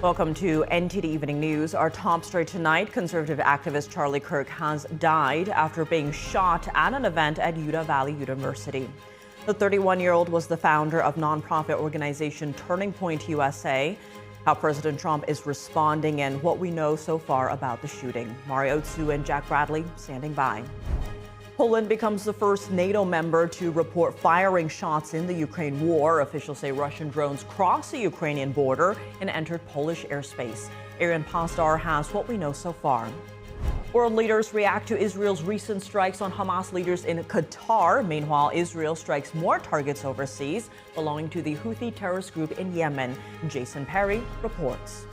Welcome to NTD Evening News. Our top story tonight, conservative activist Charlie Kirk has died after being shot at an event at Utah Valley University. The 31-year-old was the founder of nonprofit organization Turning Point USA. How President Trump is responding and what we know so far about the shooting. Mari Otsu and Jack Bradley standing by. Poland becomes the first NATO member to report firing shots in the Ukraine war. Officials say Russian drones crossed the Ukrainian border and entered Polish airspace. Arian Pastar has what we know so far. World leaders react to Israel's recent strikes on Hamas leaders in Qatar. Meanwhile, Israel strikes more targets overseas belonging to the Houthi terrorist group in Yemen. Jason Perry reports.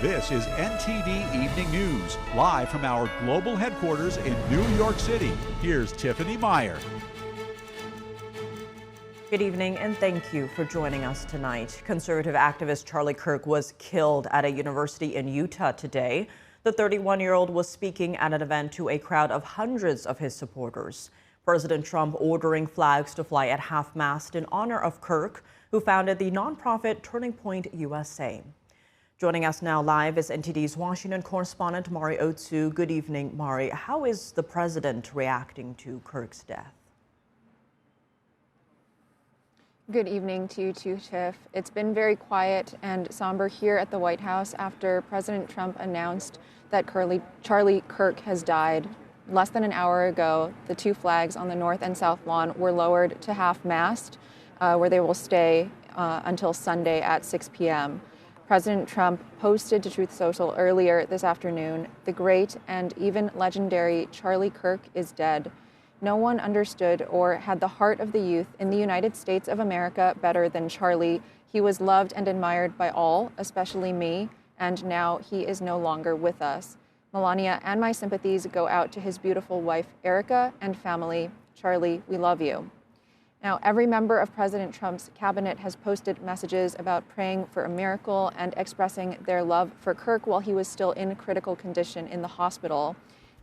This is NTD Evening News, live from our global headquarters in New York City. Here's Tiffany Meyer. Good evening and thank you for joining us tonight. Conservative activist Charlie Kirk was killed at a university in Utah today. The 31-year-old was speaking at an event to a crowd of hundreds of his supporters. President Trump ordering flags to fly at half-mast in honor of Kirk, who founded the nonprofit Turning Point USA. Joining us now live is NTD's Washington correspondent Mari Otsu. Good evening, Mari. How is the president reacting to Kirk's death? Good evening to you too, Tiff. It's been very quiet and somber here at the White House after President Trump announced that Charlie Kirk has died. Less than an hour ago, the two flags on the north and south lawn were lowered to half-mast, where they will stay until Sunday at 6 p.m. President Trump posted to Truth Social earlier this afternoon, "The great and even legendary Charlie Kirk is dead. No one understood or had the heart of the youth in the United States of America better than Charlie. He was loved and admired by all, especially me, and now he is no longer with us. Melania and my sympathies go out to his beautiful wife, Erica, and family. Charlie, we love you." Now, every member of President Trump's cabinet has posted messages about praying for a miracle and expressing their love for Kirk while he was still in critical condition in the hospital.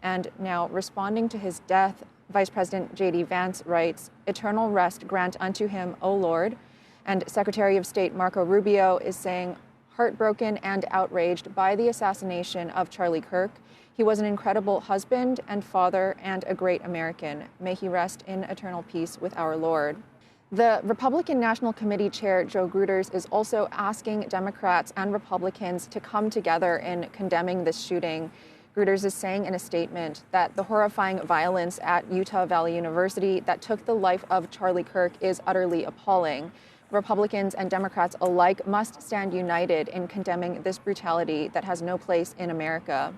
And now, responding to his death, Vice President J.D. Vance writes, "Eternal rest grant unto him, O Lord." And Secretary of State Marco Rubio is saying, heartbroken and outraged by the assassination of Charlie Kirk. He was an incredible husband and father and a great American. May he rest in eternal peace with our Lord. The Republican National Committee Chair Joe Gruters is also asking Democrats and Republicans to come together in condemning this shooting. Gruters is saying in a statement that the horrifying violence at Utah Valley University that took the life of Charlie Kirk is utterly appalling. Republicans and Democrats alike must stand united in condemning this brutality that has no place in America.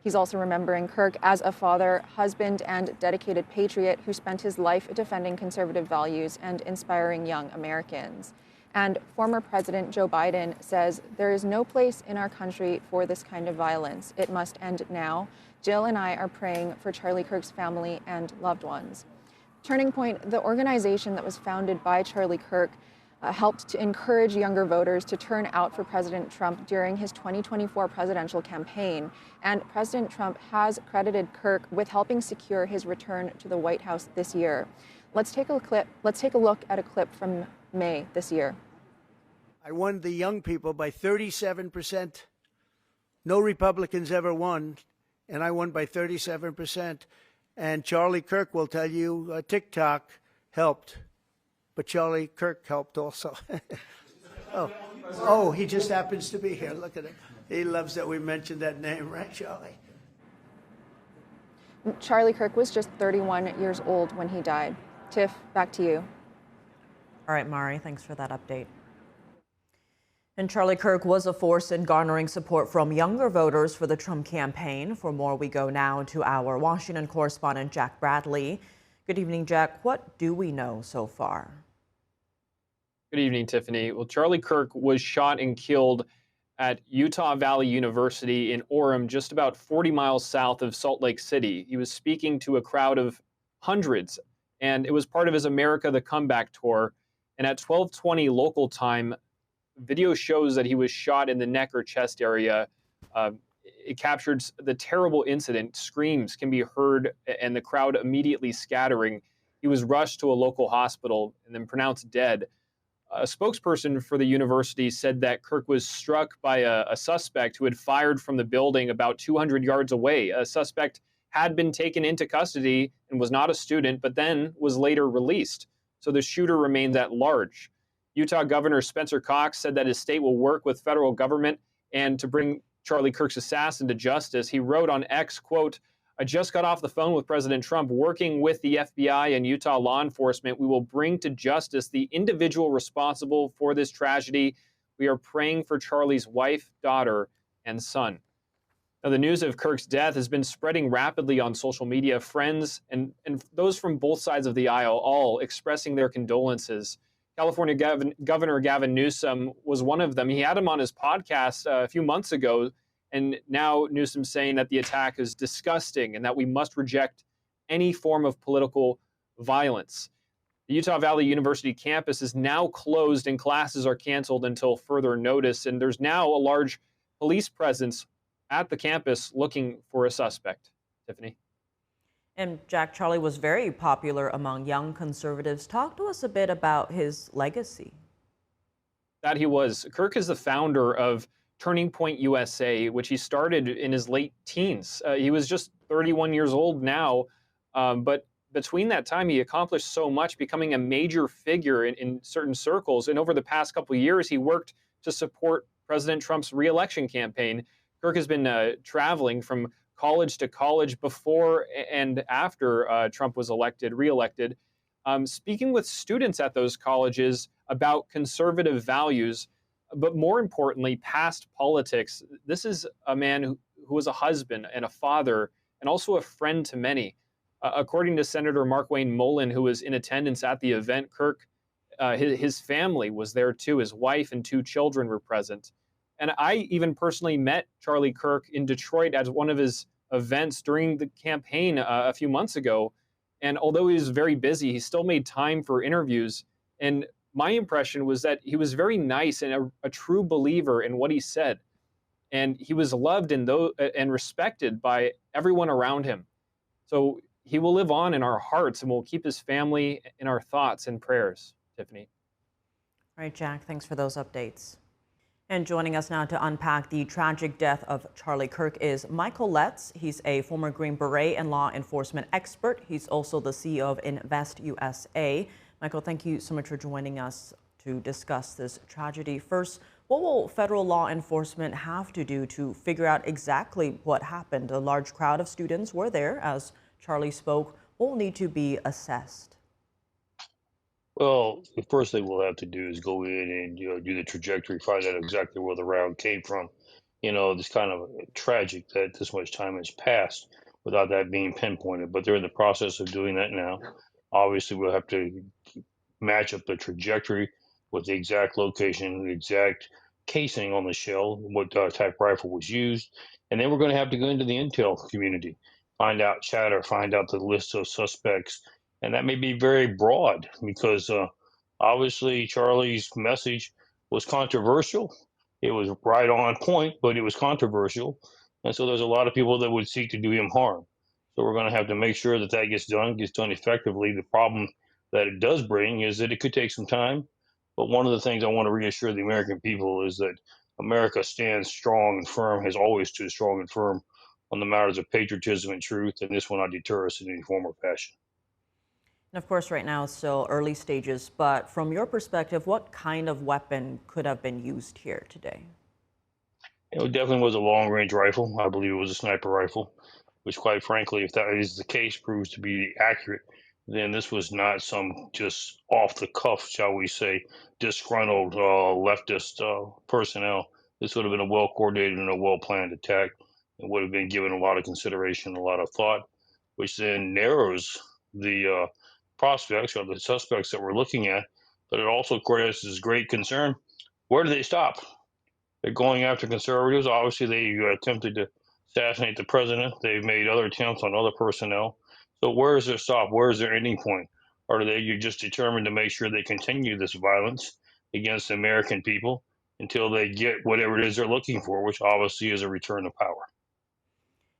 He's also remembering Kirk as a father, husband, and dedicated patriot who spent his life defending conservative values and inspiring young Americans. And former President Joe Biden says there is no place in our country for this kind of violence. It must end now. Jill and I are praying for Charlie Kirk's family and loved ones. Turning Point, the organization that was founded by Charlie Kirk, helped to encourage younger voters to turn out for President Trump during his 2024 presidential campaign. And President Trump has credited Kirk with helping secure his return to the White House this year. Let's take a look at a clip from May this year. I won the young people by 37%. No Republicans ever won, and I won by 37%. And Charlie Kirk will tell you TikTok helped. But Charlie Kirk helped also. Oh, he just happens to be here. Look at him. He loves that we mentioned that name, right, Charlie? Charlie Kirk was just 31 years old when he died. Tiff, back to you. All right, Mari, thanks for that update. And Charlie Kirk was a force in garnering support from younger voters for the Trump campaign. For more, we go now to our Washington correspondent, Jack Bradley. Good evening, Jack. What do we know so far? Good evening, Tiffany. Well, Charlie Kirk was shot and killed at Utah Valley University in Orem, just about 40 miles south of Salt Lake City. He was speaking to a crowd of hundreds, and it was part of his America the Comeback tour. And at 12:20 local time, video shows that he was shot in the neck or chest area it captured the terrible incident. Screams can be heard and the crowd immediately scattering. He was rushed to a local hospital and then pronounced dead. A spokesperson for the university said that Kirk was struck by a suspect who had fired from the building about 200 yards away. A suspect had been taken into custody and was not a student, but then was later released. So the shooter remains at large. Utah Governor Spencer Cox said that his state will work with federal government and to bring Charlie Kirk's assassin to justice. He wrote on X, quote, "I just got off the phone with President Trump. Working with the FBI and Utah law enforcement, we will bring to justice the individual responsible for this tragedy. We are praying for Charlie's wife, daughter, and son." Now, the news of Kirk's death has been spreading rapidly on social media. Friends and those from both sides of the aisle all expressing their condolences. California Governor Gavin Newsom was one of them. He had him on his podcast a few months ago, and now Newsom saying that the attack is disgusting and that we must reject any form of political violence. The Utah Valley University campus is now closed and classes are canceled until further notice, and there's now a large police presence at the campus looking for a suspect. Tiffany. And Jack, Charlie was very popular among young conservatives. Talk to us a bit about his legacy. That he was. Kirk is the founder of Turning Point USA, which he started in his late teens. He was just 31 years old now, but between that time, he accomplished so much, becoming a major figure in certain circles. And over the past couple of years, he worked to support President Trump's re-election campaign. Kirk has been traveling from college to college before and after Trump was re-elected, speaking with students at those colleges about conservative values, but more importantly, past politics. This is a man who was a husband and a father and also a friend to many. According to Senator Markwayne Mullin, who was in attendance at the event, Kirk, his family was there too. His wife and 2 children were present. And I even personally met Charlie Kirk in Detroit at one of his events during the campaign a few months ago. And although he was very busy, he still made time for interviews. And my impression was that he was very nice and a true believer in what he said. And he was loved and respected by everyone around him. So he will live on in our hearts, and we'll keep his family in our thoughts and prayers. Tiffany. All right, Jack, thanks for those updates. And joining us now to unpack the tragic death of Charlie Kirk is Michael Letts. He's a former Green Beret and law enforcement expert. He's also the CEO of Invest USA. Michael, thank you so much for joining us to discuss this tragedy. First, what will federal law enforcement have to do to figure out exactly what happened? A large crowd of students were there as Charlie spoke. What will need to be assessed? Well, the first thing we'll have to do is go in and do the trajectory, find out exactly where the round came from. It's kind of tragic that this much time has passed without that being pinpointed. But they're in the process of doing that now. Obviously, we'll have to match up the trajectory with the exact location, the exact casing on the shell, what type rifle was used, and then we're going to have to go into the intel community, find out chatter, find out the list of suspects. And that may be very broad because obviously Charlie's message was controversial. It was right on point, but it was controversial. And so there's a lot of people that would seek to do him harm. So we're going to have to make sure that gets done effectively. The problem that it does bring is that it could take some time. But one of the things I want to reassure the American people is that America stands strong and firm, has always stood strong and firm on the matters of patriotism and truth. And this will not deter us in any form or fashion. And of course, right now it's still early stages, but from your perspective, what kind of weapon could have been used here today? It definitely was a long-range rifle. I believe it was a sniper rifle, which quite frankly, if that is the case, proves to be accurate, then this was not some just off-the-cuff, shall we say, disgruntled leftist personnel. This would have been a well-coordinated and a well-planned attack. It would have been given a lot of consideration, a lot of thought, which then narrows the prospects or the suspects that we're looking at, but it also causes great concern. Where do they stop? They're going after conservatives. Obviously, they attempted to assassinate the president. They've made other attempts on other personnel. So where is their stop? Where is their ending point? Or are they just determined to make sure they continue this violence against the American people until they get whatever it is they're looking for, which obviously is a return to power?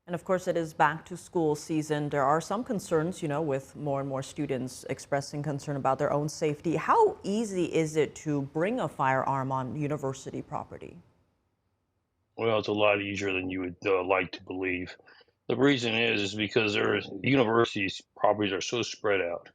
And of course, it is back to school season. There are some concerns, with more and more students expressing concern about their own safety. How easy is it to bring a firearm on university property? Well, it's a lot easier than you would like to believe. The reason is because universities properties are so spread out,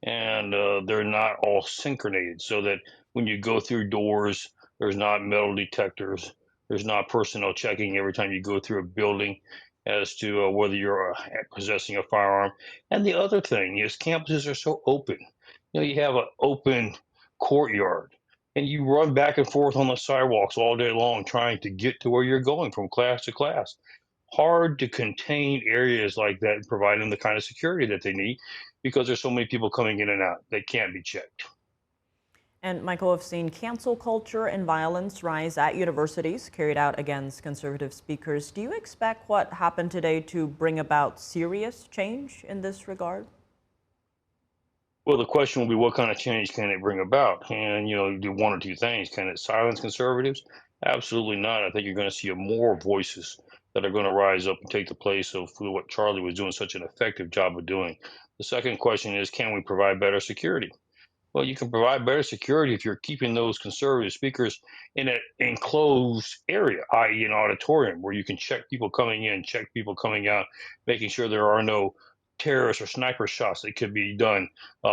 and they're not all synchronated, so that when you go through doors, there's not metal detectors, there's not personnel checking every time you go through a building as to whether you're possessing a firearm. And the other thing is campuses are so open. You have an open courtyard, and you run back and forth on the sidewalks all day long trying to get to where you're going from class to class. Hard to contain areas like that and provide them the kind of security that they need because there's so many people coming in and out. They can't be checked. And Michael, I've seen cancel culture and violence rise at universities carried out against conservative speakers. Do you expect what happened today to bring about serious change in this regard? Well, the question will be what kind of change can it bring about? And, do one or two things. Can it silence conservatives? Absolutely not. I think you're going to see more voices that are going to rise up and take the place of what Charlie was doing such an effective job of doing. The second question is, can we provide better security? Well, you can provide better security if you're keeping those conservative speakers in an enclosed area, i.e. an auditorium, where you can check people coming in, check people coming out, making sure there are no terrorist or sniper shots that could be done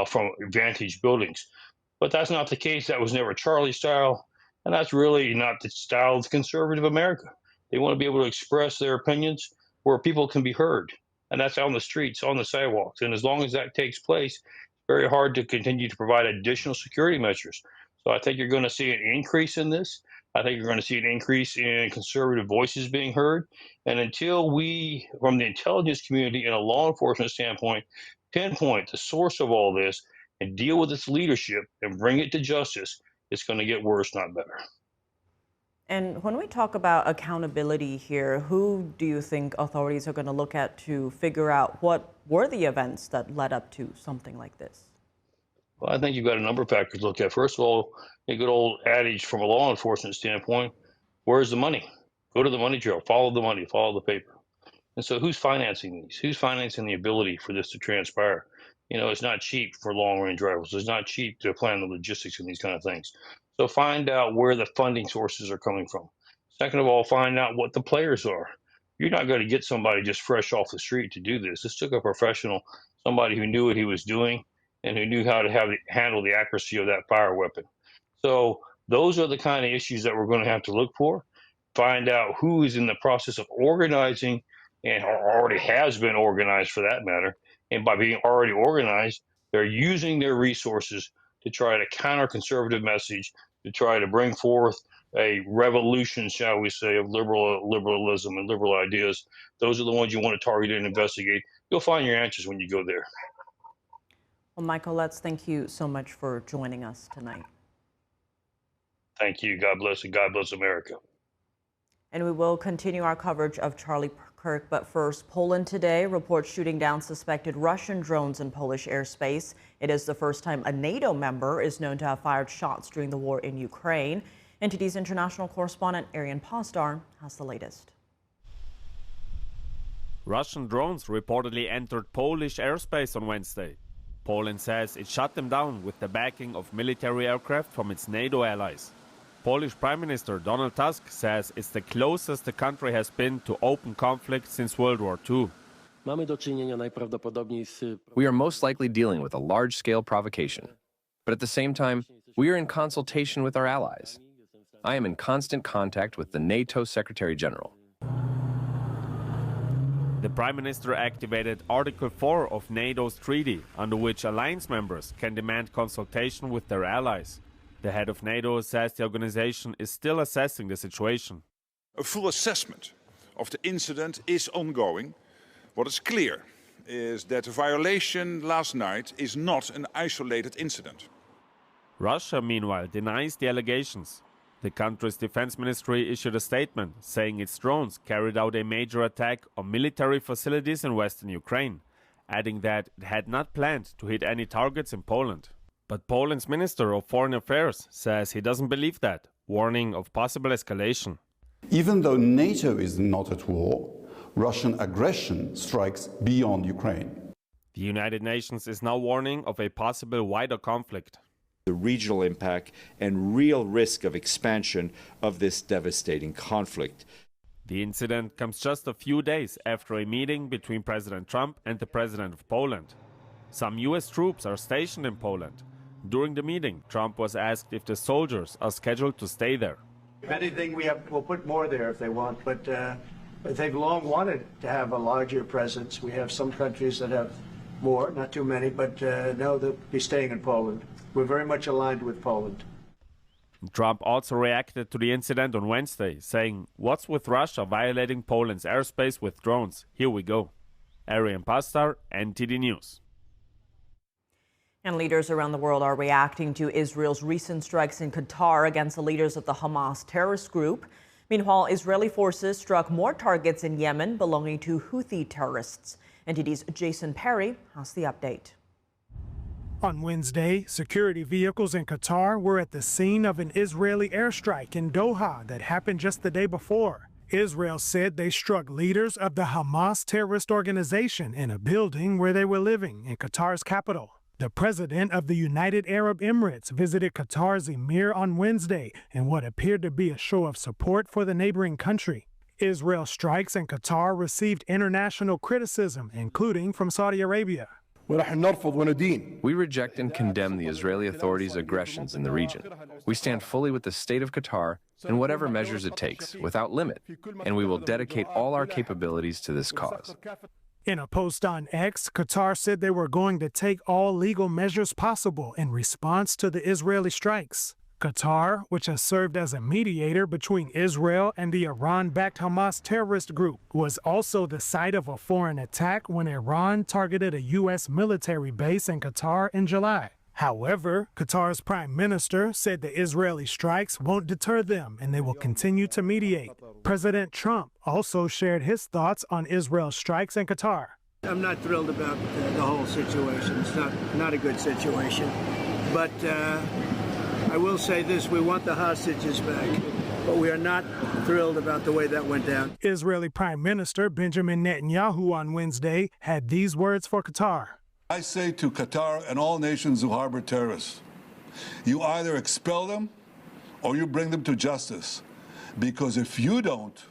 from vantage buildings. But that's not the case. That was never Charlie's style, and that's really not the style of conservative America. They want to be able to express their opinions where people can be heard, and that's on the streets, on the sidewalks. And as long as that takes place, very hard to continue to provide additional security measures. So I think you're going to see an increase in this. I think you're going to see an increase in conservative voices being heard. And until we, from the intelligence community and a law enforcement standpoint, pinpoint the source of all this and deal with its leadership and bring it to justice, it's going to get worse, not better. And when we talk about accountability here, who do you think authorities are going to look at to figure out what were the events that led up to something like this? Well, I think you've got a number of factors to look at. First of all, a good old adage from a law enforcement standpoint, where's the money? Go to the money trail, follow the money, follow the paper. And so who's financing these? Who's financing the ability for this to transpire? It's not cheap for long-range rifles. It's not cheap to plan the logistics and these kind of things. So find out where the funding sources are coming from. Second of all, find out what the players are. You're not going to get somebody just fresh off the street to do this. This took a professional, somebody who knew what he was doing and who knew how to handle the accuracy of that fire weapon. So those are the kind of issues that we're going to have to look for. Find out who is in the process of organizing and already has been organized for that matter. And by being already organized, they're using their resources to try to counter conservative message, to try to bring forth a revolution, shall we say, of liberalism and liberal ideas. Those are the ones you want to target and investigate. You'll find your answers when you go there. Well, Michael, thank you so much for joining us tonight. Thank you. God bless and God bless America. And we will continue our coverage of Charlie Kirk, but first, Poland today reports shooting down suspected Russian drones in Polish airspace. It is the first time a NATO member is known to have fired shots during the war in Ukraine. NTD's international correspondent Arian Postar has the latest. Russian drones reportedly entered Polish airspace on Wednesday. Poland says it shot them down with the backing of military aircraft from its NATO allies. Polish Prime Minister Donald Tusk says it's the closest the country has been to open conflict since World War II. We are most likely dealing with a large-scale provocation. But at the same time, we are in consultation with our allies. I am in constant contact with the NATO Secretary General. The Prime Minister activated Article 4 of NATO's treaty, under which alliance members can demand consultation with their allies. The head of NATO says the organization is still assessing the situation. A full assessment of the incident is ongoing. What is clear is that the violation last night is not an isolated incident. Russia, meanwhile, denies the allegations. The country's defense ministry issued a statement saying its drones carried out a major attack on military facilities in western Ukraine, adding that it had not planned to hit any targets in Poland. But Poland's Minister of Foreign Affairs says he doesn't believe that, warning of possible escalation. Even though NATO is not at war, Russian aggression strikes beyond Ukraine. The United Nations is now warning of a possible wider conflict. The regional impact and real risk of expansion of this devastating conflict. The incident comes just a few days after a meeting between President Trump and the President of Poland. Some U.S. troops are stationed in Poland. During the meeting, Trump was asked if the soldiers are scheduled to stay there. If anything, we'll put more there if they want, but they've long wanted to have a larger presence. We have some countries that have more, not too many, but no, they'll be staying in Poland. We're very much aligned with Poland. Trump also reacted to the incident on Wednesday, saying, "What's with Russia violating Poland's airspace with drones? Here we go." Arian Pastar, NTD News. And leaders around the world are reacting to Israel's recent strikes in Qatar against the leaders of the Hamas terrorist group. Meanwhile, Israeli forces struck more targets in Yemen belonging to Houthi terrorists. NTD's Jason Perry has the update. On Wednesday, security vehicles in Qatar were at the scene of an Israeli airstrike in Doha that happened just the day before. Israel said they struck leaders of the Hamas terrorist organization in a building where they were living in Qatar's capital. The president of the United Arab Emirates visited Qatar's emir on Wednesday in what appeared to be a show of support for the neighboring country. Israel's strikes in Qatar received international criticism, including from Saudi Arabia. We reject and condemn the Israeli authorities' aggressions in the region. We stand fully with the state of Qatar in whatever measures it takes, without limit, and we will dedicate all our capabilities to this cause. In a post on X, Qatar said they were going to take all legal measures possible in response to the Israeli strikes. Qatar, which has served as a mediator between Israel and the Iran-backed Hamas terrorist group, was also the site of a foreign attack when Iran targeted a U.S. military base in Qatar in July. However, Qatar's prime minister said the Israeli strikes won't deter them and they will continue to mediate. President Trump also shared his thoughts on Israel's strikes in Qatar. I'm not thrilled about the whole situation. It's not a good situation. But I will say this, we want the hostages back, but we are not thrilled about the way that went down. Israeli Prime Minister Benjamin Netanyahu on Wednesday had these words for Qatar. I say to Qatar and all nations who harbor terrorists, you either expel them or you bring them to justice, because if you don't,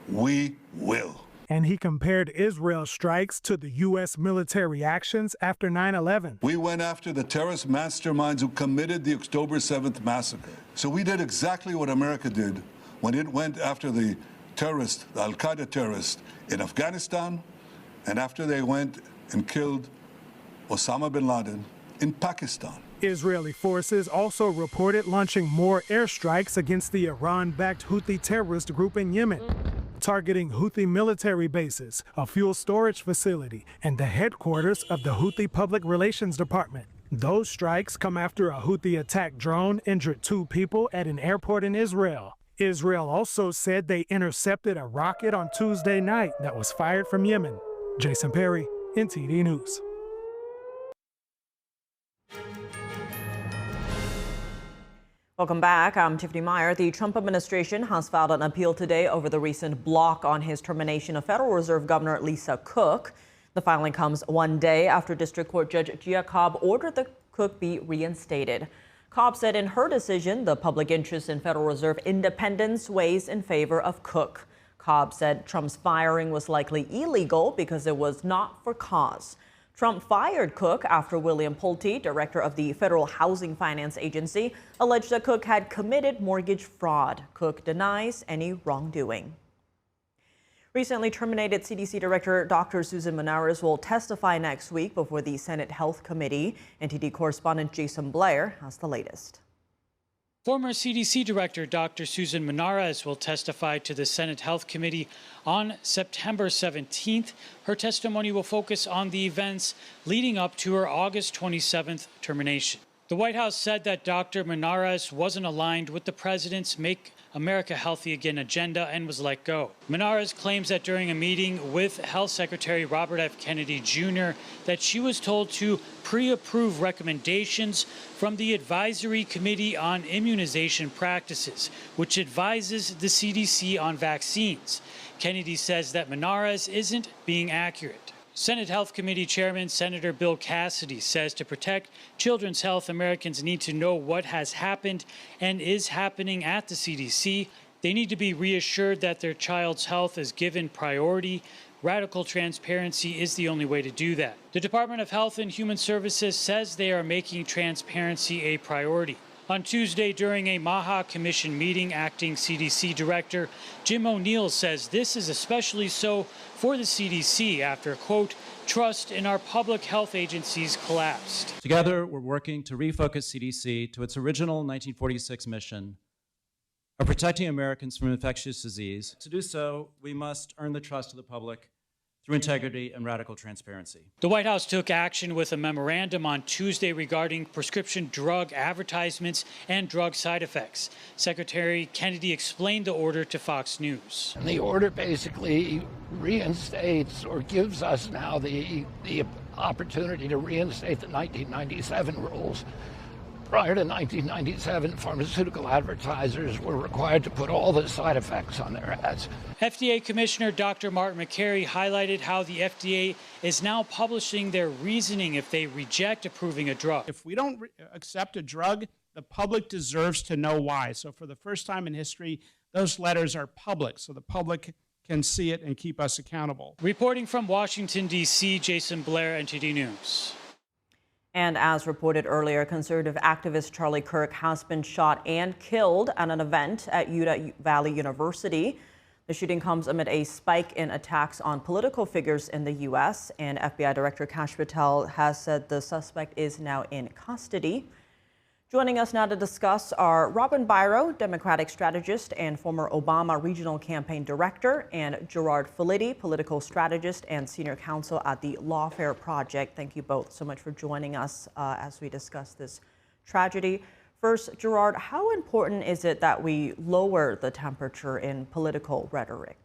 we will. And he compared Israel's strikes to the U.S. military actions after 9/11. We went after the terrorist masterminds who committed the October 7th massacre. So we did exactly what America did when it went after the terrorists, the Al-Qaeda terrorists in Afghanistan, and after they went and killed Osama bin Laden in Pakistan. Israeli forces also reported launching more airstrikes against the Iran-backed Houthi terrorist group in Yemen, targeting Houthi military bases, a fuel storage facility, and the headquarters of the Houthi Public Relations Department. Those strikes come after a Houthi attack drone injured 2 people at an airport in Israel. Israel also said they intercepted a rocket on Tuesday night that was fired from Yemen. Jason Perry, NTD News. Welcome back. I'm Tiffany Meyer. The Trump administration has filed an appeal today over the recent block on his termination of Federal Reserve Governor Lisa Cook. The filing comes one day after District Court Judge Gia Cobb ordered the Cook be reinstated. Cobb said in her decision, the public interest in Federal Reserve independence weighs in favor of Cook. Cobb said Trump's firing was likely illegal because it was not for cause. Trump fired Cook after William Pulte, director of the Federal Housing Finance Agency, alleged that Cook had committed mortgage fraud. Cook denies any wrongdoing. Recently terminated CDC Director Dr. Susan Manaras will testify next week before the Senate Health Committee. NTD correspondent Jason Blair has the latest. Former CDC Director Dr. Susan Manaras will testify to the Senate Health Committee on September 17th. Her testimony will focus on the events leading up to her August 27th termination. The White House said that Dr. Manaras wasn't aligned with the president's Make America Healthy Again agenda and was let go. Menares claims that during a meeting with Health Secretary Robert F. Kennedy Jr. that she was told to pre-approve recommendations from the Advisory Committee on Immunization Practices, which advises the CDC on vaccines. Kennedy says that Menares isn't being accurate. Senate Health Committee Chairman Senator Bill Cassidy says to protect children's health, Americans need to know what has happened and is happening at the CDC. They need to be reassured that their child's health is given priority. Radical transparency is the only way to do that. The Department of Health and Human Services says they are making transparency a priority. On Tuesday, during a MAHA Commission meeting, acting CDC Director Jim O'Neill says this is especially so for the CDC after, quote, trust in our public health agencies collapsed. Together, we're working to refocus CDC to its original 1946 mission of protecting Americans from infectious disease. To do so, we must earn the trust of the public through integrity and radical transparency. The White House took action with a memorandum on Tuesday regarding prescription drug advertisements and drug side effects. Secretary Kennedy explained the order to Fox News. And the order basically reinstates or gives us now the opportunity to reinstate the 1997 rules. Prior to 1997, pharmaceutical advertisers were required to put all the side effects on their ads. FDA Commissioner Dr. Martin McCary highlighted how the FDA is now publishing their reasoning if they reject approving a drug. If we don't accept a drug, the public deserves to know why. So for the first time in history, those letters are public, so the public can see it and keep us accountable. Reporting from Washington, D.C., Jason Blair, NTD News. And as reported earlier, conservative activist Charlie Kirk has been shot and killed at an event at Utah Valley University. The shooting comes amid a spike in attacks on political figures in the U.S., and FBI Director Patel has said the suspect is now in custody. Joining us now to discuss are Robin Byro, Democratic strategist and former Obama Regional Campaign Director, and Gerard Filitti, political strategist and senior counsel at the Lawfare Project. Thank you both so much for joining us as we discuss this tragedy. First, Gerard, how important is it that we lower the temperature in political rhetoric?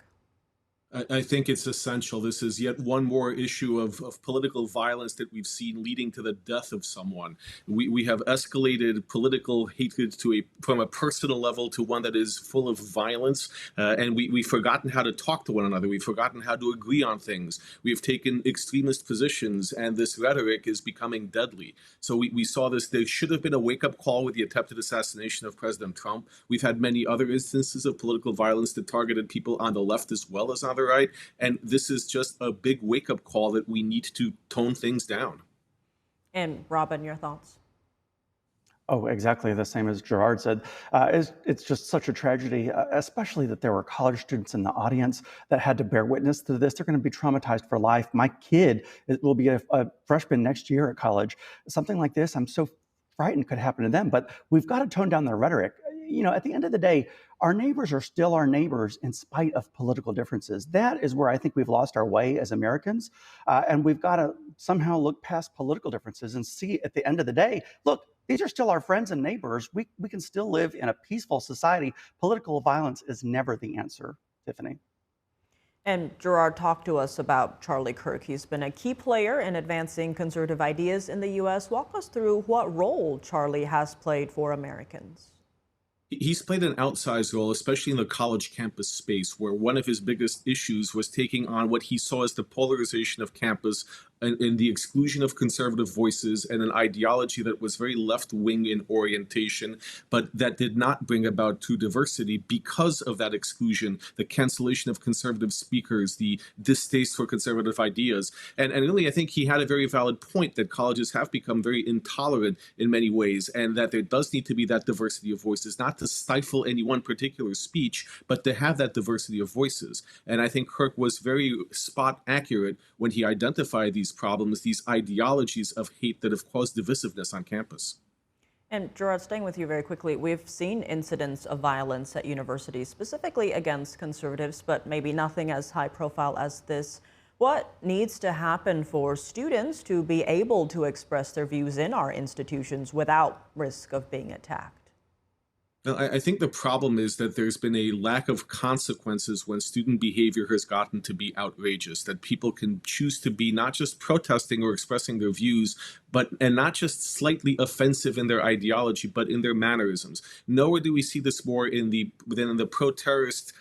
I think it's essential. This is yet one more issue of political violence that we've seen leading to the death of someone. We have escalated political hatred from a personal level to one that is full of violence, and we've forgotten how to talk to one another. We've forgotten how to agree on things. We have taken extremist positions, and this rhetoric is becoming deadly. So we saw this. There should have been a wake-up call with the attempted assassination of President Trump. We've had many other instances of political violence that targeted people on the left as well as on the right. And this is just a big wake-up call that we need to tone things down. And Robin, your thoughts? Oh, exactly the same as Gerard said. It's just such a tragedy, especially that there were college students in the audience that had to bear witness to this. They're going to be traumatized for life. My kid will be a freshman next year at college. Something like this, I'm so frightened could happen to them. But we've got to tone down the rhetoric. You know, at the end of the day, our neighbors are still our neighbors in spite of political differences. That is where I think we've lost our way as Americans. And we've got to somehow look past political differences and see at the end of the day, look, these are still our friends and neighbors. We can still live in a peaceful society. Political violence is never the answer, Tiffany. And Gerard, talk to us about Charlie Kirk. He's been a key player in advancing conservative ideas in the U.S. Walk us through what role Charlie has played for Americans. He's played an outsized role, especially in the college campus space, where one of his biggest issues was taking on what he saw as the polarization of campus and the exclusion of conservative voices and an ideology that was very left-wing in orientation, but that did not bring about true diversity because of that exclusion, the cancellation of conservative speakers, the distaste for conservative ideas. And really, I think he had a very valid point that colleges have become very intolerant in many ways, and that there does need to be that diversity of voices, not to stifle any one particular speech, but to have that diversity of voices. And I think Kirk was very spot accurate when he identified these problems, these ideologies of hate that have caused divisiveness on campus. And Gerard, staying with you very quickly, we've seen incidents of violence at universities, specifically against conservatives, but maybe nothing as high profile as this. What needs to happen for students to be able to express their views in our institutions without risk of being attacked? Now, I think the problem is that there's been a lack of consequences when student behavior has gotten to be outrageous, that people can choose to be not just protesting or expressing their views, and not just slightly offensive in their ideology, but in their mannerisms. Nowhere do we see this more than in the pro-terrorist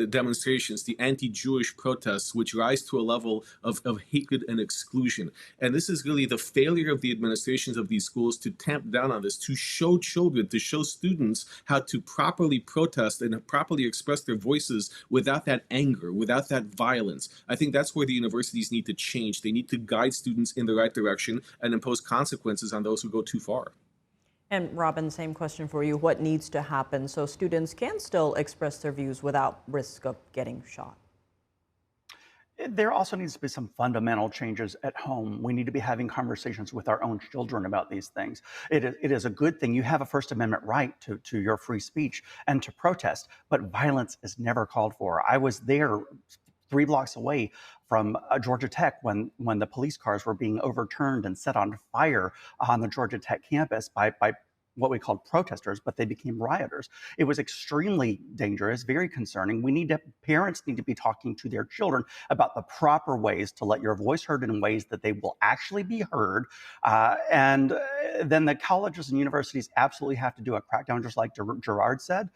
demonstrations, the anti-Jewish protests, which rise to a level of hatred and exclusion. And this is really the failure of the administrations of these schools to tamp down on this, to show children, to show students how to properly protest and properly express their voices without that anger, without that violence. I think that's where the universities need to change. They need to guide students in the right direction and impose consequences on those who go too far. And Robin, same question for you. What needs to happen so students can still express their views without risk of getting shot? There also needs to be some fundamental changes at home. We need to be having conversations with our own children about these things. It is a good thing. You have a First Amendment right to your free speech and to protest, but violence is never called for. I was there 3 blocks away from Georgia Tech when the police cars were being overturned and set on fire on the Georgia Tech campus by what we called protesters, but they became rioters. It was extremely dangerous, very concerning. Parents need to be talking to their children about the proper ways to let your voice heard in ways that they will actually be heard. And then the colleges and universities absolutely have to do a crackdown, just like Gerard said.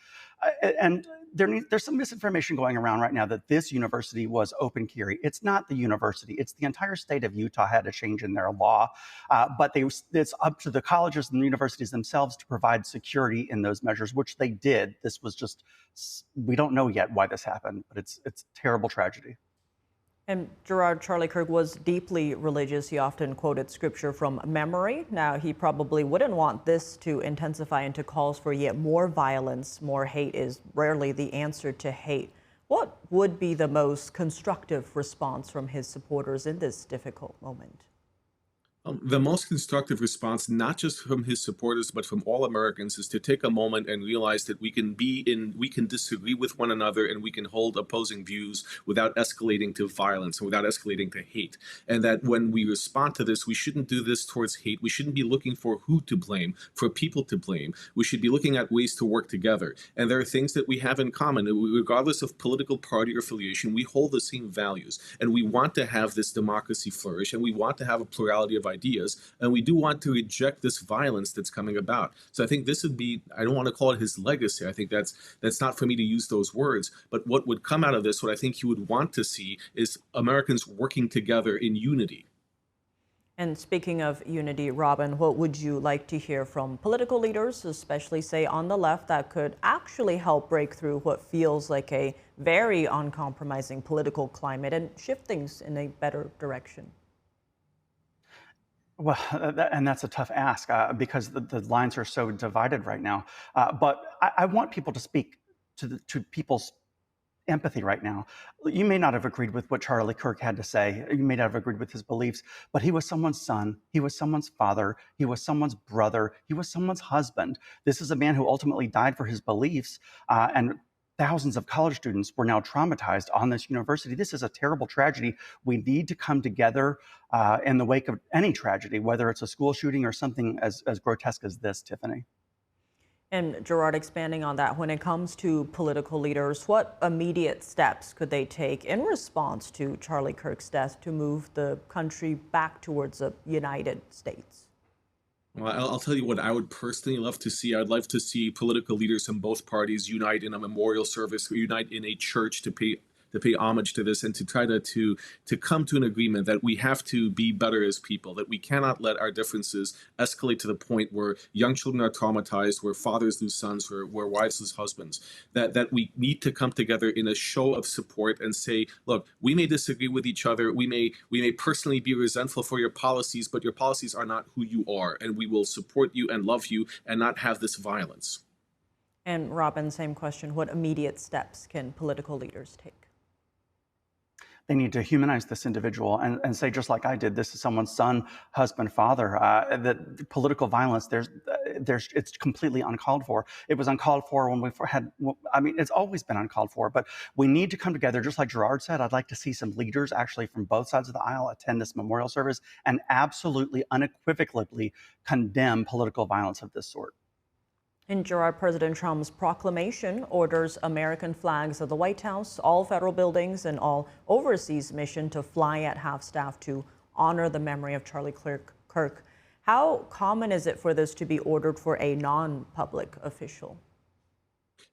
And there's some misinformation going around right now that this university was open carry. It's not the university. It's the entire state of Utah had a change in their law. But it's up to the colleges and the universities themselves to provide security in those measures, which they did. This was just, we don't know yet why this happened, but it's a terrible tragedy. And Gerard, Charlie Kirk was deeply religious. He often quoted scripture from memory. Now, he probably wouldn't want this to intensify into calls for yet more violence. More hate is rarely the answer to hate. What would be the most constructive response from his supporters in this difficult moment? The most constructive response, not just from his supporters, but from all Americans, is to take a moment and realize that we can disagree with one another and we can hold opposing views without escalating to violence and without escalating to hate. And that when we respond to this, we shouldn't do this towards hate. We shouldn't be looking for who to blame, for people to blame. We should be looking at ways to work together. And there are things that we have in common. Regardless of political party or affiliation, we hold the same values. And we want to have this democracy flourish, and we want to have a plurality of ideas, and we do want to reject this violence that's coming about. So I think this would be, I don't want to call it his legacy. I think that's not for me to use those words, but what would come out of this, what I think he would want to see, is Americans working together in unity. And speaking of unity, Robin, what would you like to hear from political leaders, especially say on the left, that could actually help break through what feels like a very uncompromising political climate and shift things in a better direction? Well, and that's a tough ask because the lines are so divided right now. But I want people to speak to people's empathy right now. You may not have agreed with what Charlie Kirk had to say. You may not have agreed with his beliefs, but he was someone's son. He was someone's father. He was someone's brother. He was someone's husband. This is a man who ultimately died for his beliefs, and thousands of college students were now traumatized on this university. This is a terrible tragedy. We need to come together in the wake of any tragedy, whether it's a school shooting or something as grotesque as this, Tiffany. And Gerard, expanding on that, when it comes to political leaders, what immediate steps could they take in response to Charlie Kirk's death to move the country back towards a United States? Well, I'll tell you what I would personally love to see. I'd love to see political leaders from both parties unite in a memorial service, or unite in a church to pay homage to this, and to try to come to an agreement that we have to be better as people, that we cannot let our differences escalate to the point where young children are traumatized, where fathers lose sons, where wives lose husbands, that we need to come together in a show of support and say, look, we may disagree with each other, we may personally be resentful for your policies, but your policies are not who you are, and we will support you and love you and not have this violence. And Robin, same question. What immediate steps can political leaders take? They need to humanize this individual and say, just like I did, this is someone's son, husband, father. That political violence, it's completely uncalled for. It was uncalled for when we had, I mean, it's always been uncalled for, but we need to come together. Just like Gerard said, I'd like to see some leaders actually from both sides of the aisle attend this memorial service and absolutely unequivocally condemn political violence of this sort. In Gerard, President Trump's proclamation orders American flags at the White House, all federal buildings, and all overseas mission to fly at half-staff to honor the memory of Charlie Kirk. How common is it for this to be ordered for a non-public official?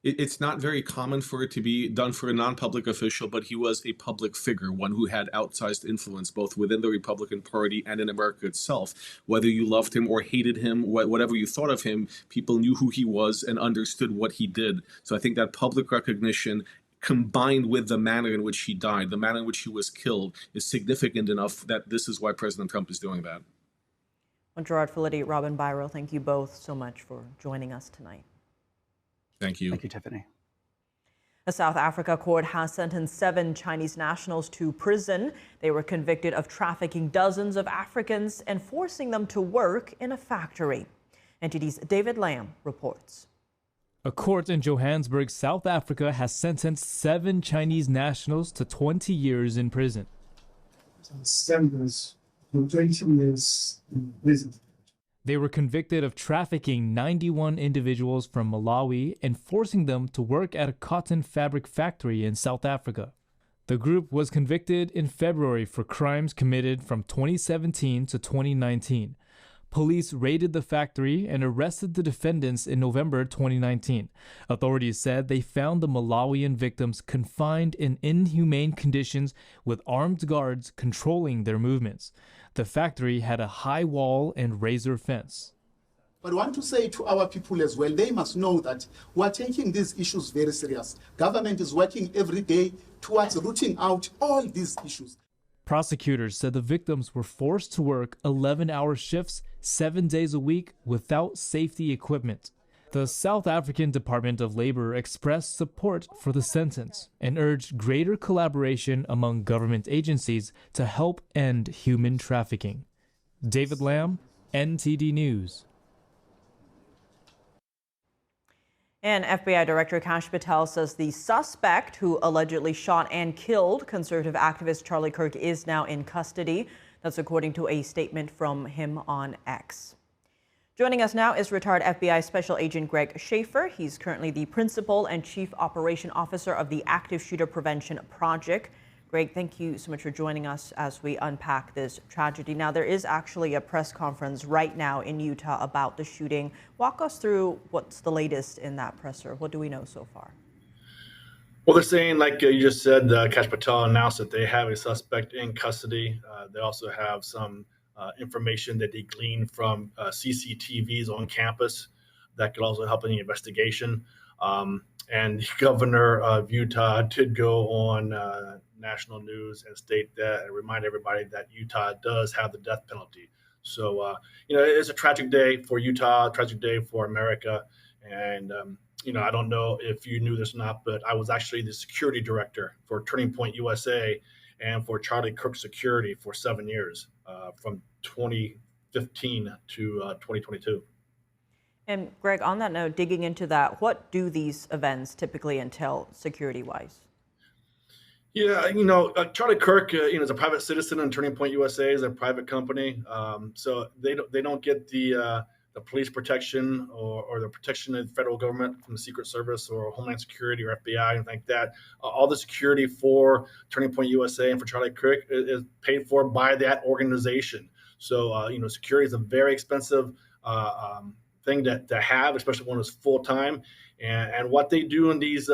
It's not very common for it to be done for a non-public official, but he was a public figure, one who had outsized influence both within the Republican Party and in America itself. Whether you loved him or hated him, whatever you thought of him, people knew who he was and understood what he did. So I think that public recognition combined with the manner in which he died, the manner in which he was killed, is significant enough that this is why President Trump is doing that. Well, Gerard Filitti, Robin Byro, thank you both so much for joining us tonight. Thank you. Thank you, Tiffany. A South Africa court has sentenced 7 Chinese nationals to prison. They were convicted of trafficking dozens of Africans and forcing them to work in a factory. NTD's David Lamb reports. A court in Johannesburg, South Africa, has sentenced 7 Chinese nationals to 20 years in prison. 20 years in prison. They were convicted of trafficking 91 individuals from Malawi and forcing them to work at a cotton fabric factory in South Africa. The group was convicted in February for crimes committed from 2017 to 2019. Police raided the factory and arrested the defendants in November 2019. Authorities said they found the Malawian victims confined in inhumane conditions with armed guards controlling their movements. The factory had a high wall and razor fence. But I want to say to our people as well, they must know that we are taking these issues very serious. Government is working every day towards rooting out all these issues. Prosecutors said the victims were forced to work 11-hour shifts 7 days a week without safety equipment. The South African Department of Labor expressed support for the sentence and urged greater collaboration among government agencies to help end human trafficking. David Lamb, NTD News. And FBI Director Kash Patel says the suspect who allegedly shot and killed conservative activist Charlie Kirk is now in custody. That's according to a statement from him on X. Joining us now is retired FBI Special Agent Greg Schaefer. He's currently the Principal and Chief Operation Officer of the Active Shooter Prevention Project. Greg, thank you so much for joining us as we unpack this tragedy. Now, there is actually a press conference right now in Utah about the shooting. Walk us through what's the latest in that presser. What do we know so far? Well, they're saying, like you just said, Kash Patel announced that they have a suspect in custody. They also have some information that they gleaned from CCTVs on campus that could also help in the investigation. And the governor of Utah did go on national news and state that and remind everybody that Utah does have the death penalty. So, it's a tragic day for Utah, a tragic day for America. And, I don't know if you knew this or not, but I was actually the security director for Turning Point USA and for Charlie Kirk Security for 7 years, from 2015 to 2022. And Greg, on that note, digging into that, what do these events typically entail security-wise? Yeah, Charlie Kirk, is a private citizen, and Turning Point USA is a private company, so they don't get the police protection or the protection of the federal government from the Secret Service or Homeland Security or FBI, and like that. All the security for Turning Point USA and for Charlie Kirk is paid for by that organization. So, security is a very expensive thing to have, especially when it's full time. And what they do in these,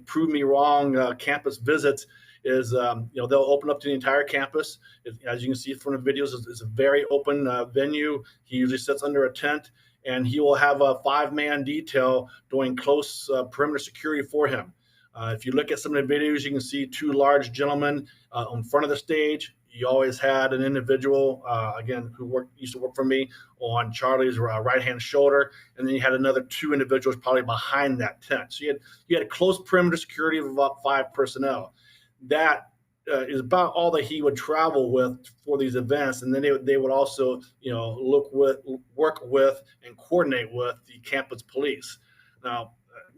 prove me wrong campus visits is, they'll open up to the entire campus. As you can see from the videos, it's a very open venue. He usually sits under a tent, and he will have a 5-man detail doing close perimeter security for him. If you look at some of the videos, you can see 2 large gentlemen in front of the stage. You always had an individual, who used to work for me, on Charlie's right-hand shoulder, and then you had another 2 individuals probably behind that tent. So you had a close perimeter security of about 5 personnel. That is about all that he would travel with for these events, and then they would also, work with and coordinate with the campus police. Now,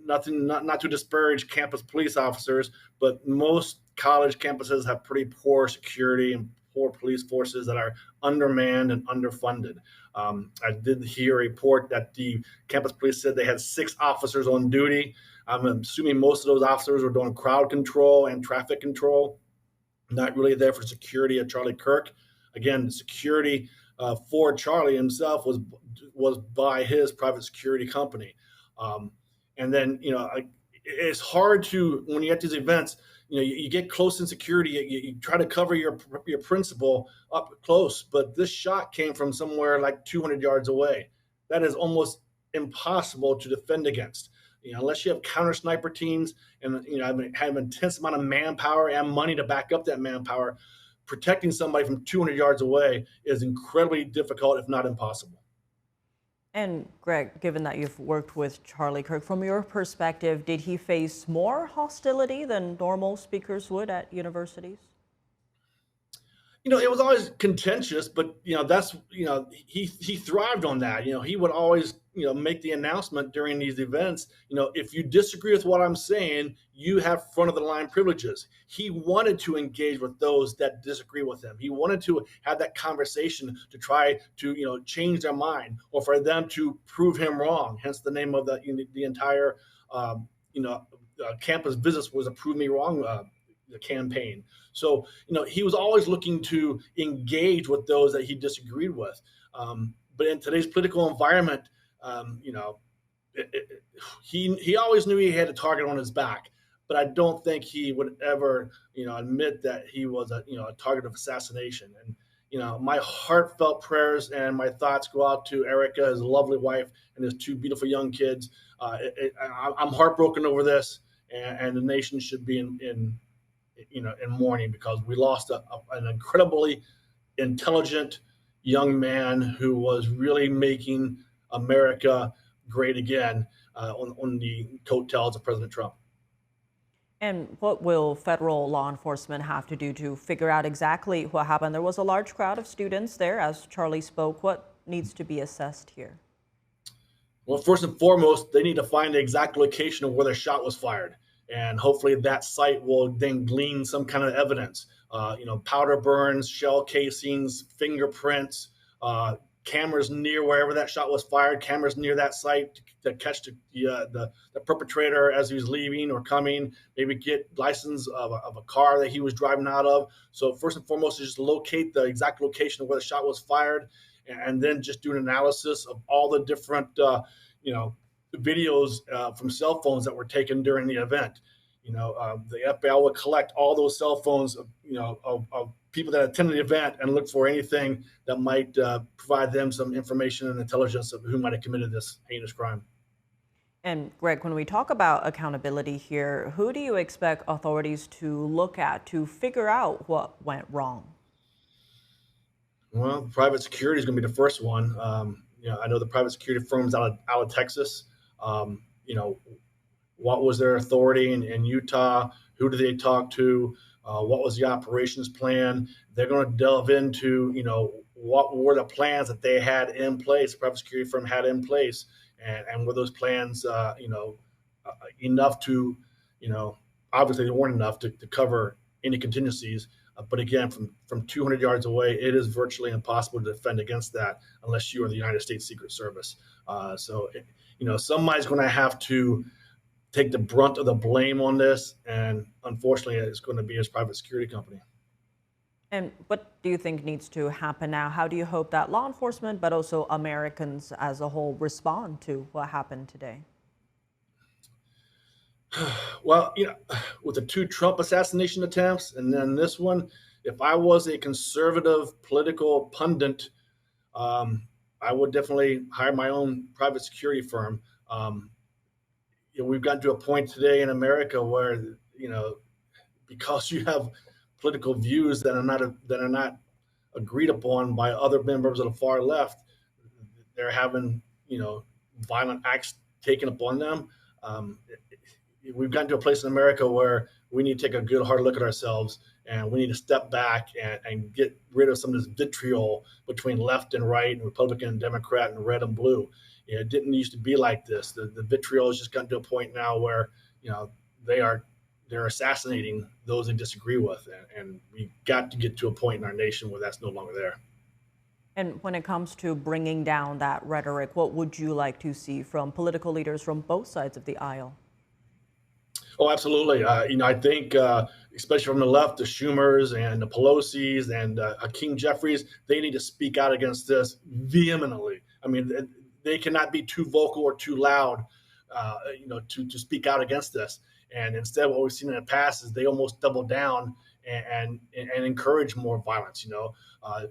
not to disparage campus police officers, but most college campuses have pretty poor security and poor police forces that are undermanned and underfunded. I did hear a report that the campus police said they had 6 officers on duty. I'm assuming most of those officers were doing crowd control and traffic control, not really there for security of Charlie Kirk. Again, the security for Charlie himself was by his private security company. And then, it's hard to, when you get these events, you get close in security, you try to cover your principal up close, but this shot came from somewhere like 200 yards away. That is almost impossible to defend against. Unless you have counter sniper teams and have an intense amount of manpower and money to back up that manpower, protecting somebody from 200 yards away is incredibly difficult, if not impossible. And Greg, given that you've worked with Charlie Kirk, from your perspective, did he face more hostility than normal speakers would at universities? It was always contentious, but that's he thrived on that. He would always make the announcement during these events. If you disagree with what I'm saying, you have front of the line privileges. He wanted to engage with those that disagree with him. He wanted to have that conversation to try to change their mind or for them to prove him wrong. Hence the name of the entire campus visit was a "Prove Me Wrong" the campaign. So, he was always looking to engage with those that he disagreed with. But in today's political environment, he always knew he had a target on his back. But I don't think he would ever, admit that he was a target of assassination. And, my heartfelt prayers and my thoughts go out to Erica, his lovely wife, and his 2 beautiful young kids. I'm heartbroken over this, and the nation should be in mourning because we lost an incredibly intelligent young man who was really making America great again on the coattails of President Trump. And what will federal law enforcement have to do to figure out exactly what happened? There was a large crowd of students there as Charlie spoke. What needs to be assessed here? Well, first and foremost, they need to find the exact location of where the shot was fired. And hopefully that site will then glean some kind of evidence, powder burns, shell casings, fingerprints, cameras near wherever that shot was fired, cameras near that site to catch the perpetrator as he was leaving or coming, maybe get license of a car that he was driving out of. So first and foremost is just locate the exact location of where the shot was fired, and then just do an analysis of all the different, videos from cell phones that were taken during the event. The FBI will collect all those cell phones of people that attended the event and look for anything that might provide them some information and intelligence of who might have committed this heinous crime. And Greg, when we talk about accountability here, who do you expect authorities to look at to figure out what went wrong? Well, private security is going to be the first one. I know the private security firms out of Texas. What was their authority in Utah? Who did they talk to? What was the operations plan? They're going to delve into, what were the plans that they had in place, the private security firm had in place, and were those plans, enough to, obviously they weren't enough to cover any contingencies. But again, from 200 yards away, it is virtually impossible to defend against that unless you are the United States Secret Service. Somebody's going to have to take the brunt of the blame on this, and unfortunately, it's going to be his private security company. And what do you think needs to happen now? How do you hope that law enforcement, but also Americans as a whole, respond to what happened today? Well, with the 2 Trump assassination attempts and then this one, if I was a conservative political pundit, I would definitely hire my own private security firm. We've gotten to a point today in America where, because you have political views that are not agreed upon by other members of the far left, they're having, violent acts taken upon them. We've gotten to a place in America where we need to take a good hard look at ourselves, and we need to step back and get rid of some of this vitriol between left and right, and Republican and Democrat, and red and blue. It didn't used to be like this. The vitriol has just gotten to a point now where they are they're assassinating those they disagree with. And we got to get to a point in our nation where that's no longer there. And when it comes to bringing down that rhetoric, what would you like to see from political leaders from both sides of the aisle? Oh, absolutely. I think, especially from the left, the Schumers and the Pelosi's and Hakeem Jeffries, they need to speak out against this vehemently. I mean, they cannot be too vocal or too loud, to speak out against this. And instead, what we've seen in the past is they almost double down and encourage more violence.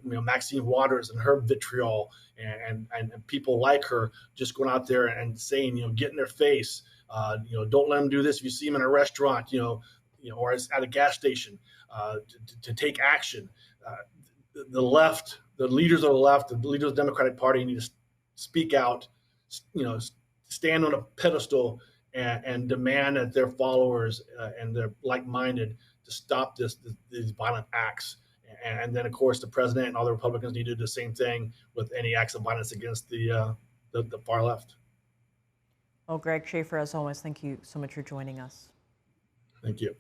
Maxine Waters and her vitriol, and people like her just going out there and saying, get in their face. Don't let them do this. If you see them in a restaurant, or at a gas station, to take action. The left, the leaders of the left, the leaders of the Democratic Party need to speak out, stand on a pedestal and demand that their followers and their like-minded to stop these violent acts. And then, of course, the president and all the Republicans need to do the same thing with any acts of violence against the far left. Well, Greg Schaefer, as always, thank you so much for joining us. Thank you.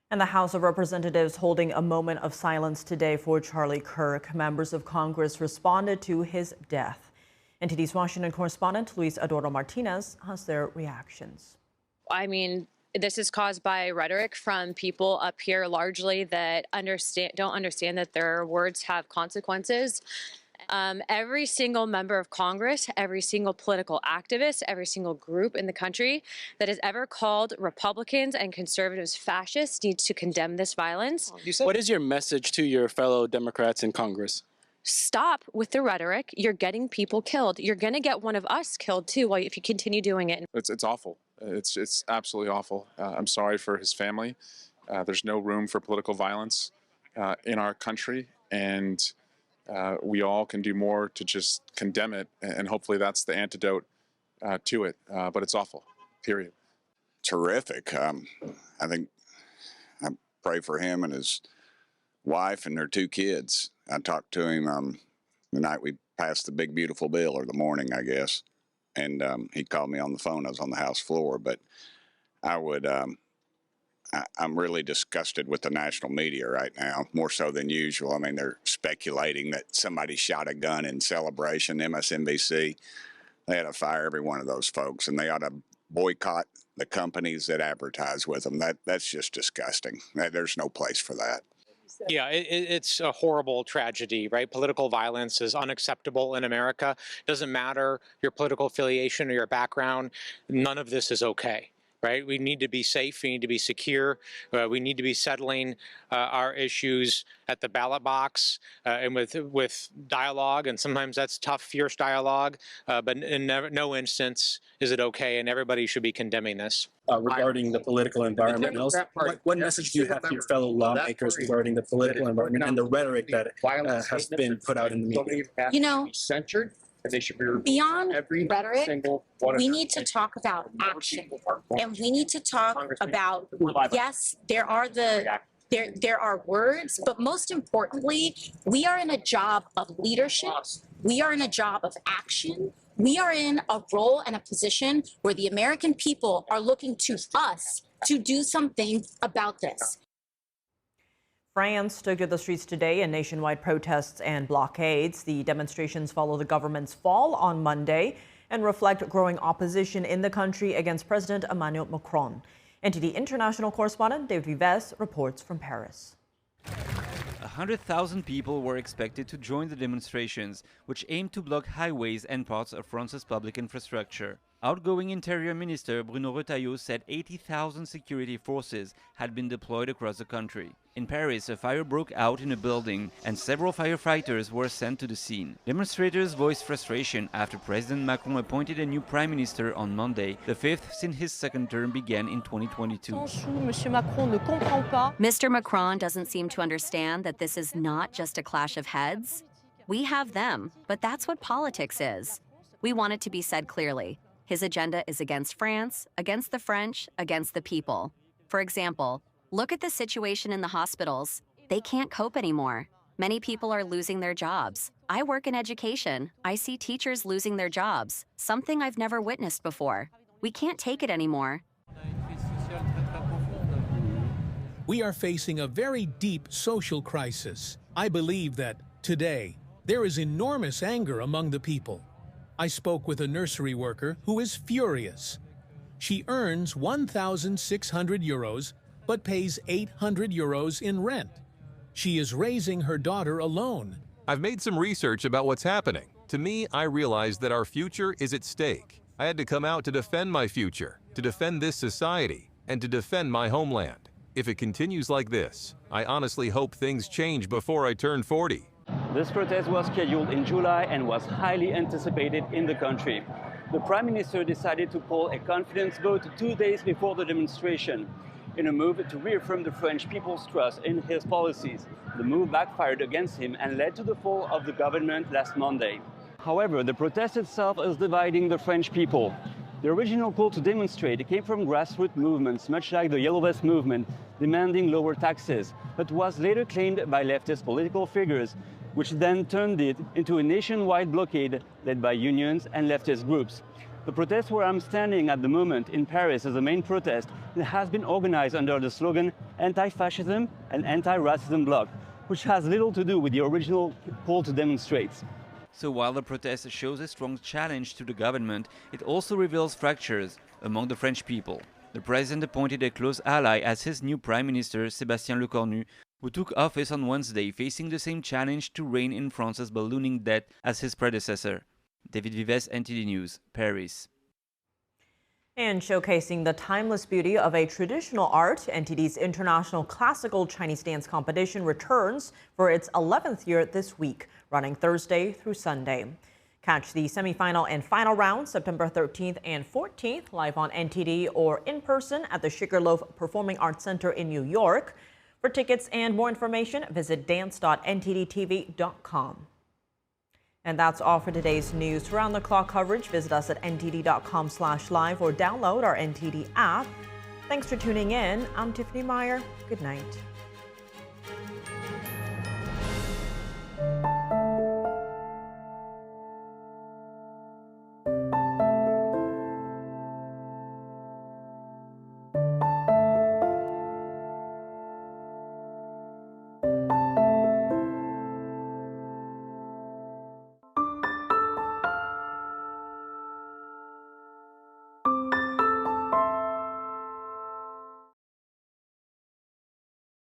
And the House of Representatives holding a moment of silence today for Charlie Kirk. Members of Congress responded to his death. NTD's Washington correspondent Luis Eduardo Martinez has their reactions. I mean, this is caused by rhetoric from people up here largely that don't understand that their words have consequences. Every single member of Congress, every single political activist, every single group in the country that has ever called Republicans and conservatives fascists needs to condemn this violence. What is your message to your fellow Democrats in Congress? Stop with the rhetoric. You're getting people killed. You're going to get one of us killed too if you continue doing it. It's awful. It's absolutely awful. I'm sorry for his family. There's no room for political violence in our country, and we all can do more to just condemn it, and hopefully that's the antidote to it. But it's awful, period. Terrific. I think I pray for him and his wife and their 2 kids. I talked to him the night we passed the big, beautiful bill, or the morning, I guess. And he called me on the phone. I was on the House floor. But I'm really disgusted with the national media right now, more so than usual. I mean, they're speculating that somebody shot a gun in celebration. MSNBC, they ought to fire every one of those folks, and they ought to boycott the companies that advertise with them. That's just disgusting. There's no place for that. Yeah, it's a horrible tragedy, right? Political violence is unacceptable in America. Doesn't matter your political affiliation or your background. None of this is okay. Right? We need to be safe. We need to be secure. We need to be settling our issues at the ballot box and with dialogue. And sometimes that's tough, fierce dialogue. But in no instance is it okay. And everybody should be condemning this. Regarding the political environment, and also, what message do you have to your fellow lawmakers regarding the political environment and the rhetoric that has been put out in the media? Censored. They should be beyond rhetoric. We need to talk about action, and we need to talk about, yes, there are words, but most importantly, we are in a job of leadership. We are in a job of action. We are in a role and a position where the American people are looking to us to do something about this. France took to the streets today in nationwide protests and blockades. The demonstrations follow the government's fall on Monday and reflect growing opposition in the country against President Emmanuel Macron. NTD International correspondent David Vives reports from Paris. 100,000 people were expected to join the demonstrations, which aimed to block highways and parts of France's public infrastructure. Outgoing Interior Minister Bruno Retailleau said 80,000 security forces had been deployed across the country. In Paris, a fire broke out in a building and several firefighters were sent to the scene. Demonstrators voiced frustration after President Macron appointed a new prime minister on Monday, the 5th since his second term began in 2022. Mr. Macron doesn't seem to understand that this is not just a clash of heads. We have them, but that's what politics is. We want it to be said clearly. His agenda is against France, against the French, against the people. For example, look at the situation in the hospitals. They can't cope anymore. Many people are losing their jobs. I work in education. I see teachers losing their jobs, something I've never witnessed before. We can't take it anymore. We are facing a very deep social crisis. I believe that today there is enormous anger among the people. I spoke with a nursery worker who is furious. She earns 1,600 euros but pays 800 euros in rent. She is raising her daughter alone. I've made some research about what's happening. To me, I realized that our future is at stake. I had to come out to defend my future, to defend this society, and to defend my homeland. If it continues like this, I honestly hope things change before I turn 40. This protest was scheduled in July and was highly anticipated in the country. The Prime Minister decided to call a confidence vote 2 days before the demonstration. In a move to reaffirm the French people's trust in his policies, the move backfired against him and led to the fall of the government last Monday. However, the protest itself is dividing the French people. The original call to demonstrate came from grassroots movements, much like the Yellow Vest movement, demanding lower taxes, but was later claimed by leftist political figures, which then turned it into a nationwide blockade led by unions and leftist groups. The protest where I'm standing at the moment in Paris is the main protest that has been organized under the slogan Anti-Fascism and Anti-Racism Bloc, which has little to do with the original call to demonstrate. So while the protest shows a strong challenge to the government, it also reveals fractures among the French people. The president appointed a close ally as his new prime minister, Sébastien Lecornu, who took office on Wednesday, facing the same challenge to rein in France's ballooning debt as his predecessor. David Vives, NTD News, Paris. And showcasing the timeless beauty of a traditional art, NTD's International Classical Chinese Dance Competition returns for its 11th year this week, running Thursday through Sunday. Catch the semifinal and final round September 13th and 14th live on NTD or in person at the Sugarloaf Performing Arts Center in New York. For tickets and more information, visit dance.ntdtv.com. And that's all for today's news. For round-the-clock coverage, visit us at ntd.com/live or download our NTD app. Thanks for tuning in. I'm Tiffany Meyer. Good night.